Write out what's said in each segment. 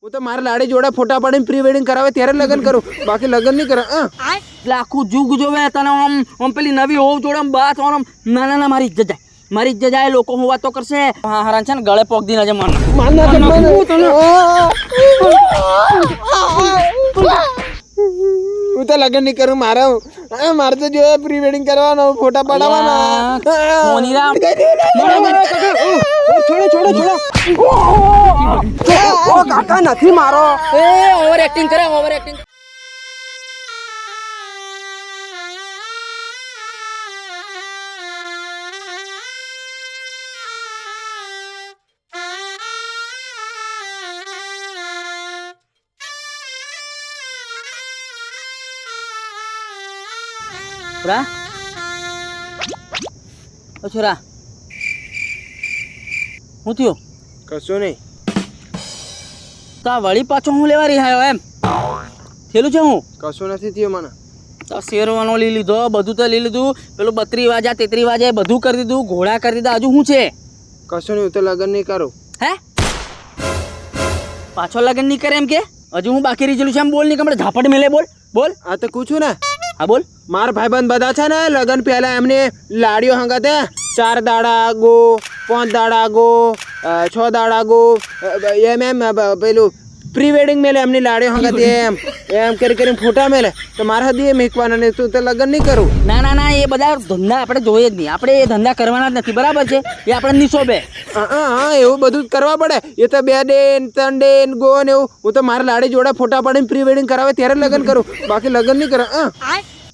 હું તો મારા લાડી જોડે ફોટા પાડીને પ્રી વેડિંગ કરાવે ત્યારે લગ્ન કરું, બાકી લગ્ન નહીં કરે. એટલે આખું જુગ જોવે તને આમ પેલી નવી હોવ જોડે બાત આમ ના મારી ઇજ્જત જાય, મારી ઇજ્જત જાય. લોકો હું વાતો કરશે. હા હારાન છે ને ગળે પોક દી નજે માન હું તો લગ્ન નહીં કરું. મારે તો જો પ્રી વેડિંગ કરવાનો, ફોટા પાડવાના. છોડો કાકા નથી મારો. ઓવર એક્ટિંગ કરે, ઓવર એક્ટિંગ. છોરા ઓ છોરા, હું થયો? કશું નહીં. તો આ વળી પાછો હું લેવા રહ્યો એમ થયેલું છે? હું કશું નથી થયું મને. તો શેરવાનો લઈ લીધો, બધું તો લઈ લીધું, પેલું 32 વાજા 33 વાજા બધું કરી દીધું, ઘોડા કરી દીધા, હજુ શું છે? કશું નહીં, હું તો લગ્ન નહીં કરું. હે પાછો લગ્ન નહીં કરે એમ કે? હજુ હું બાકી રહી ગયેલું છે એમ બોલ. નહીં કમળે ઝાપટ મેલે બોલ બોલ. આ તો પૂછું ને. હા બોલ. મારા ભાઈબંધ બધા છે ને, લગ્ન પહેલા એમને લાડીઓ હંગાતે 4 દાડા ગો, 5 દાડા ગો, 6 દાડા ગો, એમ પેલું પ્રી વેડિંગ મેલે એમની લાડીઓ હંગાતે એમ કરીને ફોટા મેલે. તો મારા હદી મેકવાના ને તું તો લગ્ન નહીં કરું. ના એ બધા ધંધા આપણે જોઈએ જ નહીં. આપણે એ ધંધા કરવાના જ નથી, બરાબર છે? એ આપણે નહીં શોભે. હા એવું બધું જ કરવા પડે. એ તો 2 ડે 3 ડે ગો ને એવું. હું તો મારા લાડી જોડે ફોટા પાડીને પ્રી વેડિંગ કરાવે ત્યારે લગ્ન કરું, બાકી લગ્ન નહીં કરે.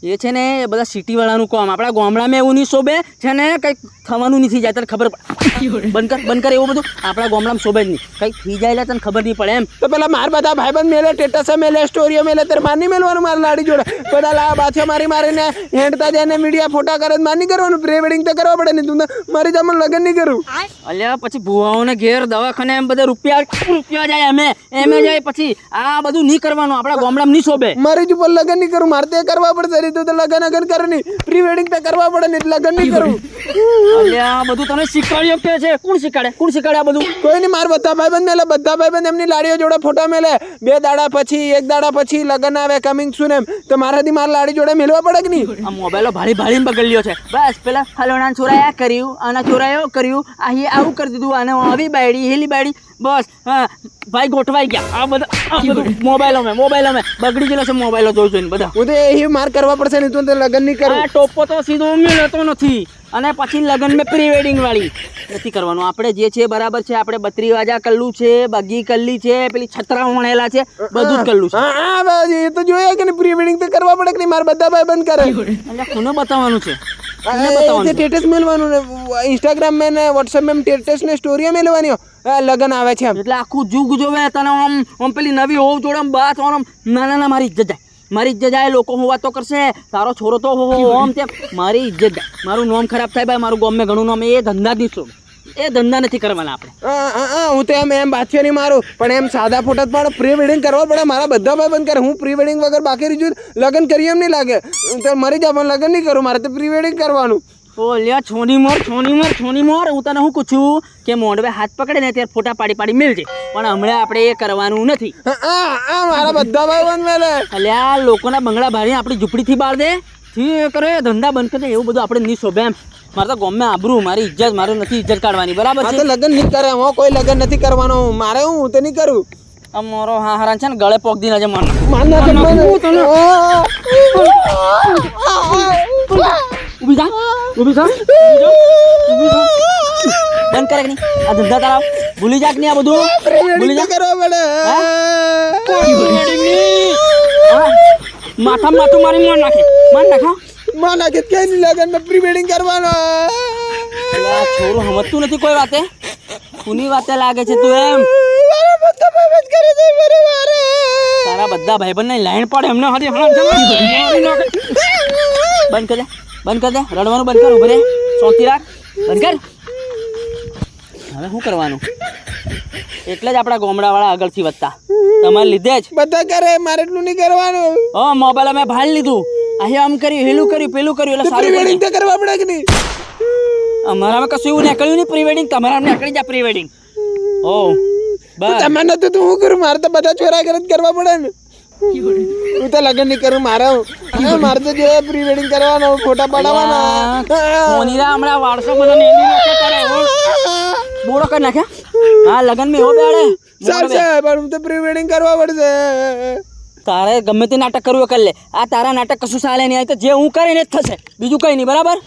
એ છે ને એ બધા સિટી વાળાનું કામ. આપણા ગામડામાં એવું નહીં શોભે છે ને, કંઈક થવાનું નથી જાય તને ખબર પડે. બંધ કર એવું બધું. આપણા ગામડામાં શોભે જ નહીં. કંઈક થઈ જાય તને ખબર નહીં પડે એમ. તો પેલા મારા બધા ભાઈબંધ મેલે, સ્ટેટસ મેલે, સ્ટોરીઓ મેલે, તારે માર નહીં મેલવાનું મારા લાડી જોડે. બધા લા બાથિયા મારીને હેંડતા જાય ને મીડિયા ફોટા કરે, માર નહીં કરવાનું. પ્રી વેડિંગ તો કરવા પડે ને. તું મારી જામમાં લગ્ન નહીં કરું. અલ્યા પછી ભુવાઓને ઘેર દવાખાને એમ બધા રૂપિયા જાય, એમે જાય. પછી આ બધું નહીં કરવાનું. આપણા ગામડામાં નહીં શોભે. મારી જ ઉપર લગ્ન નહીં કરું. મારે તે કરવા પડશે. તો લગ્ન કરું નહીં, પ્રી વેડિંગ તો કરવા પડે ને, લગ્ન નહીં કરું. અલ્યા બધું તને શીખવાડ્યું કે છે? કોણ શીખવાડે આ બધું? કોઈ નહીં. મારા બધા ભાઈબંધ મેલે, બધા ભાઈબંધ એમની લાડીઓ જોડે ફોટા મેલે. 2 દાડા પછી 1 દાડા પછી લગ્ન આવે, કમિંગ સૂન એમ. તો મારાથી મારા લાડી જોડે મેળવા પડે કે નહીં? આ મોબાઈલો ભાળીને બગડ્યો છે. બસ પેલા ફલોણા છોરાએ આ કર્યું, આના છોરાએ કર્યું, આવું કરી દીધું, આને આવી બાયડી હેલી બાયડી. બસ હા ભાઈ ગોઠવાઈ ગયા. આ બધું મોબાઈલોમાં બગડી ગયેલો છે. મોબાઈલો જોઈને બધા. હું તો એ માર કરવા પડશે ને. તું તો લગ્ન નહીં કરું. આ ટોપો તો સીધો મેળતો નથી. અને પછી લગ્ન મેં પ્રી વેડિંગ વાળી નથી કરવાનું. આપણે જે છે બરાબર છે. આપણે 32 વાજા કલ્લું છે, બગી કલ્લી છે, પેલી છત્રા વણેલા છે, બધું જ કલ્લું છે. હા એ તો જોઈએ કે પ્રી વેડિંગ તો કરવા પડે કે નહીં? મારા બધા ભાઈ બંધ કરે. એટલે કોને બતાવવાનું છે? સ્ટેટસ મેલવાનું ને, ઇન્સ્ટાગ્રામ માં ને વોટ્સએપ માં સ્ટેટસ ને સ્ટોરી મેલવાની. લગ્ન આવે છે એટલે આખું જુગ જોવે તને આમ પેલી નવી હોવ જોડે બાત આમ ના મારી ઇજ્જત જાય, મારી ઇજ્જત જાય. લોકો હું વાતો કરશે, તારો છોરો તો આમ તેમ. મારી ઇજ્જત જાય, મારું નામ ખરાબ થાય ભાઈ. મારું ગામમાં ઘણું નામ. એ ધંધા જ નહીં, એ ધંધા નથી કરવાના આપણે. હું તો એમ બાથિયો નહીં મારું, પણ એમ સાદા ફોટા પણ પ્રી વેડિંગ કરવા પડે. મારા બધા ભાઈ બંધ કરે. હું પ્રી વેડિંગ વગર બાકી રહી છું. લગ્ન કરી એમ નહીં લાગે તો મરી જા, પણ લગ્ન નહીં કરું. મારે તો પ્રી વેડિંગ કરવાનું. ઓ લ્યા છોની મોર. હું તને શું પૂછું કે મોઢવે હાથ પકડે ને ત્યારે ફોટા પાડી મેલજે, પણ હમણાં આપણે એ કરવાનું નથી. મારા બધા ભાઈ બંધ મેલે. અલ્યા લોકોના બંગલા ભાડી આપણી ઝૂંપડીથી બહાર દે કરે, ધંધા બંધ કરી દે. એવું બધું આપણે નહીં શોભે એમ. મારે તો ગામમાં આબરૂ, મારી ઇજ્જત, મારે નથી ઇજ્જત કાઢવાની. બરાબર છે? લગ્ન નહીં કરે. હું કોઈ લગ્ન નથી કરવાનું. મારે હું તો નહીં કરું. મારો હા હારાન છે ને ગળે પોક દી નજે માન બંધ કરે નહીં. આ ધંધા તારા ભૂલી જા કે નહીં? આ બધું ભૂલી જા. કરવા પડે. માથું મારી માર નાખે કઈ નહીં. લગ્ન માં પ્રી વેડિંગ કરવાનો. છોરું સમજતું નથી કોઈ વાતે. કોની વાતે લાગે છે તું એમ? તારા બધા ભાઈબંધ ને લાઈન પડે એમને. બંધ કર દે રડવાનું બંધ કર. ઉભો રે, શાંતિ રાખ, બંધ કર. હવે શું કરવાનું? એટલે જ આપણા ગામડાવાળા આગળથી વધતા તમારે લીધે જ. બધા કરે, મારે એટલું નહીં કરવાનું. મોબાઈલ અમે ભાડ લીધું, આમ કર્યું, હેલું કર્યું, પેલું કર્યું. એટલે પ્રી વેડિંગ તો કરવા પડે કે નહીં? અમારામાં કશું એવું નીકળ્યું નહીં પ્રી વેડિંગ. તમારા નીકળી જાય પ્રી વેડિંગ. બસ. તમે નતું તો હું કરું? મારે તો બધા છોરા ઘરે જ કરવા પડે ને. હું તો લગ્ન નહીં કરું. મારે તો જો પ્રી વેડિંગ કરવાનો, ફોટા પાડવાના. મોનીરા હમણાં વાળસો મને મેલી નાખ્યા તારે હો. બોડો કરી નાખ્યા હા લગન માં એવો બેડે ચાલશે પણ હું તો પ્રી વેડિંગ કરવા પડશે. તારે ગમે તે નાટક કરવું એ કરી લે. આ તારા નાટક કશું ચાલે નહીં. આ તો જે હું કરે ને જ થશે, બીજું કઈ નહીં. બરાબર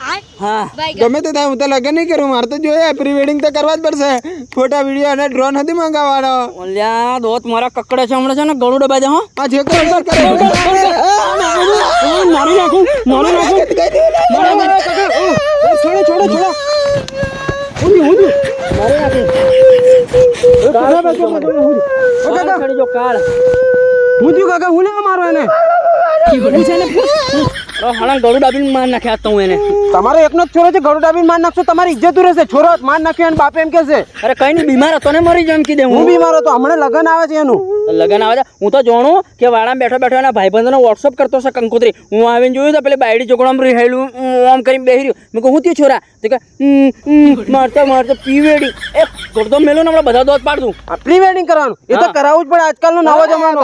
હા ગમે તે થાય, હું તો લગ્ન નહીં કરું. મારે તો જોઈએ પ્રી વેડિંગ તો કરવા જ પડશે. ફોટા વિડીયો અને ડ્રોન નથી મંગાવવાનો. ઓલ્યા દોત મારા કકડે છે હમણાં છે ને ગળું ડબાઈ દે હો. આ જે કોઈ પણ કરે મારી નાખું છોડો છોડો છોડો. કાળ હું થયું કાકા? હું લેવા મારો એને? હણા ગળું ડાબીને માર નાખ્યા તો હું એને. તમારો એકનો જ છોરો છે, ગળું ડાબીને માર નાખશો તમારી ઇજ્જત રહેશે. છોરો માર નાખ્યો અને બાપે એમ કે છે અરે કઈ નહીં બીમાર હતો ને મરી જાય એમ કીધે હું બીમાર હતો. હમણાં લગન આવે છે એનું. લગન આવે છે. હું તો જાણું કે વાળામાં બેઠો બેઠો એના ભાઈબંધોને વોટ્સઅપ કરતો છે કંકોત્રી. હું આવીને જોયું તો પેલી બાયડી ચોકડામાં રહેલું આમ કરીને બેહી રહ્યું. મેં કહું હું થયું છોરા? તો કે મારતો મારતો પ્રી વેડિંગ. એ થોડો મેલો ને આપણે બધા દોત પાડશું. પ્રી વેડિંગ કરવાનું એ તો કરાવવું જ પડે. આજકાલનો નવો જમાનો.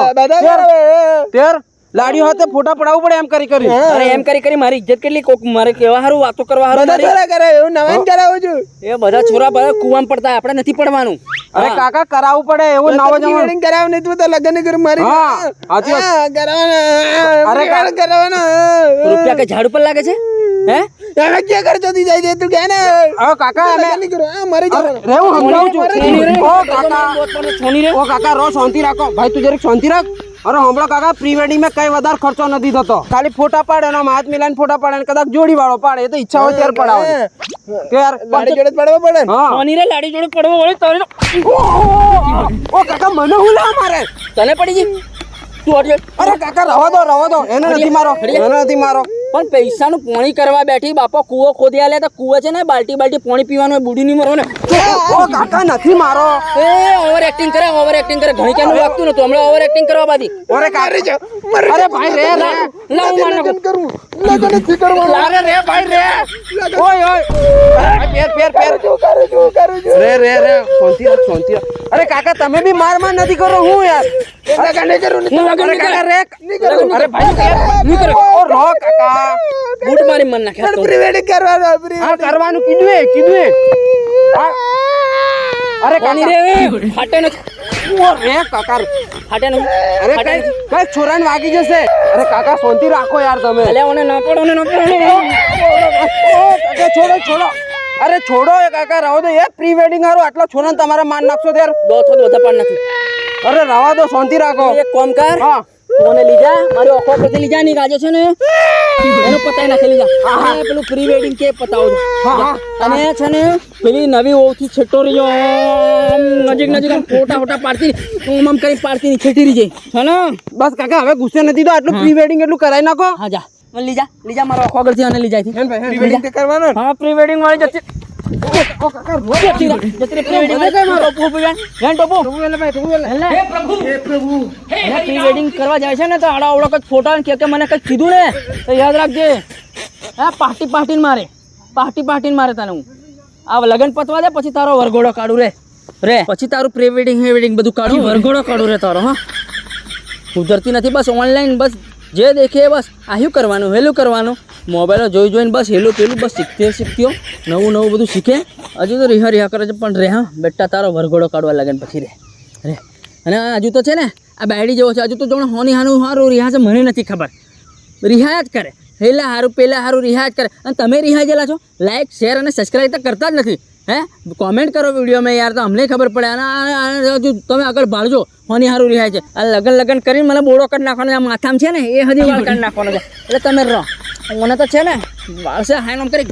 તેર લાડીઓ હાથે ફોટા પડાવવું પડે એમ કરી કરી. અરે એમ કરી કરી મારી ઇજ્જત કેટલી કોક મારે કેવા હારું વાતો કરવા હારું મારી. કરે એવું નવાઈન કરાવું છું. એ બધા છોરા બધા કુવામાં પડતા, આપણે નથી પડવાનું. અરે કાકા કરાવવું પડે એવું નવો જમાનો. વેડિંગ કરાવ નહીં તો લગન કરું મારી. હા કરાવવાના. અરે કરાવવાના. રૂપિયા કે ઝાડ ઉપર લાગે છે હે? હવે ક્યાં ખર્ચો થઈ જાય છે તું કે ને? હવે કાકા અમે નહીં કરો. મરી જવાનું. રે હું સમજાવું છું. ઓ કાકા છોની રે ઓ કાકા રો શાંતિ રાખો ભાઈ. તું જરીક શાંતિ રાખ. અરે હમણાં કાકા પ્રી વેડિંગ માં કઈ વધારે ખર્ચો નથી થતો. ખાલી ફોટા પાડે એનો હાથ મિલાઈને ફોટા પાડે ને કદાચ જોડી વાળો પાડે. એ તો ઈચ્છા હોય ત્યારે પડાવે. કે યાર લાડી જોડે પડવો પડે. હા છોની રે લાડી જોડે પડવો હોય તો ઓ કાકા મને હું લા મારે તને પડી ગઈ તું અડે. અરે કાકા રવા દો એને નથી મારો. એને નથી મારો. પણ પૈસાનું પોણી કરવા બેઠી બાપા કૂવો ખોદી આલે તો કૂવો છે ને બાલ્ટી બાલ્ટી પોણી પીવાનું બુડી નહીં મરો ને. ઓ કાકા નથી મારો. એ ઓવર એક્ટિંગ કરે ઘણી કેનું લાગતું નતું હમણાં ઓવર એક્ટિંગ કરવા બાદી. અરે કાકા અરે ભાઈ રે લા હું માર નાખું. કરું લગન નથી કરવાનું. અરે રે ભાઈ રે ઓય પેર રે શાંતિ રાખ. અરે કાકા તમે બી માર નથી કરો. હું યાર લગન નહીં કરું. અરે કાકા રે નહીં કરું. અરે ભાઈ નહીં કરે. ઓ રો કાકા બૂટ મારી મન નાખ્યા તો પ્રી વેડિંગ કરવાનું. હા કરવાનું કીધું એ અરે કોની રે ફાટે ન ઓ રે કાકા ફાટે ન. અરે કઈ છોરાને વાગી જશે. અરે કાકા શાંતિ રાખો યાર તમે. અલે ઓને ન પડો ને ઓ કાકા છોડો. અરે છોડો એ કાકા રહો દો. એ પ્રી વેડિંગ હારો આટલા છોરાને તમારે માર નાખશો ત્યારે દોથો પાડ નાખી. અરે રવા દો શાંતિ રાખો. એક કોમ કર હા મને લીજા મારી ઓખો પરથી લીજા ની ગાજો છે ને એનો પતાઈ નાખી લીજા. અને પેલું પ્રી વેડિંગ કે પતાવો અને છે ને પેલી નવી ઓથી છેટો રહ્યો નજીક ફોટા પાડતી આમ કરી પાડતી ની છેટી રહી જાય છે ને. બસ કાકા હવે ગુસ્સે નથી તો આટલું પ્રી વેડિંગ એટલું કરાવી નાખો. હા જા મને લીજા મારો ઓખો આગળથી અને લીજા થી પ્રી વેડિંગ તે કરવાનો. હા પ્રી વેડિંગ વાળી જતી ઓ કાકા જતી પ્રી વેડિંગ પ્રી વેડિંગ કરવા જાય છે ને તો આડા અવળો કઈ ફોટા કે મને કઈ કીધું ને તો યાદ રાખજે. હા પાર્ટીને મારે તને હું આ લગન પતવા દે પછી તારો વરઘોડો કાઢું રે પછી તારું પ્રી વેડિંગ બધું કાઢું વરઘોડો કાઢું રે તારો. હા ઉધરતી નથી બસ ઓનલાઈન બસ જે દેખે બસ આહ્યું કરવાનું હેલું કરવાનું મોબાઈલો જોઈને બસ હેલું પેલું બસ શીખતી નવું બધું શીખે. હજુ તો રિહા કરે છે પણ રે હા બેટા તારો વરઘોડો કાઢવા લગન પછી રે અને હજુ તો છે ને આ બાયડી જેવો છે. હજુ તો જોણે હોની હારું રિહા છે મને નથી ખબર. રિહા જ કરે પેલા હારું રિહા જ કરે. અને તમે રિહા જેલા છો લાઈક શેર અને સબસ્ક્રાઈબ તો કરતા જ નથી. હે કોમેન્ટ કરો વિડીયોમાં યાર તો અમને ખબર પડે. અને હજુ તમે આગળ ભાળજો હોની હારું રિહાય છે. આ લગન કરીને મને બોડો કરી નાખવાનો આ માથામાં છે ને એ હજી વાળ કાઢી નાખવાનો છે. એટલે તમે રહો મને તો છે ને વાળસે હાઈન આમ કરી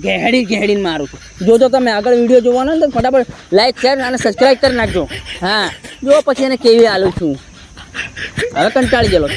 ઘેડીને મારું છું. જોજો તમે આગળ વિડીયો જોવાનો ને તો ફટાફટ લાઈક શેર અને સબસ્ક્રાઈબ કરી નાખજો. હા જો પછી એને કેવી આલું છું હવે કંટાળી ગયેલો.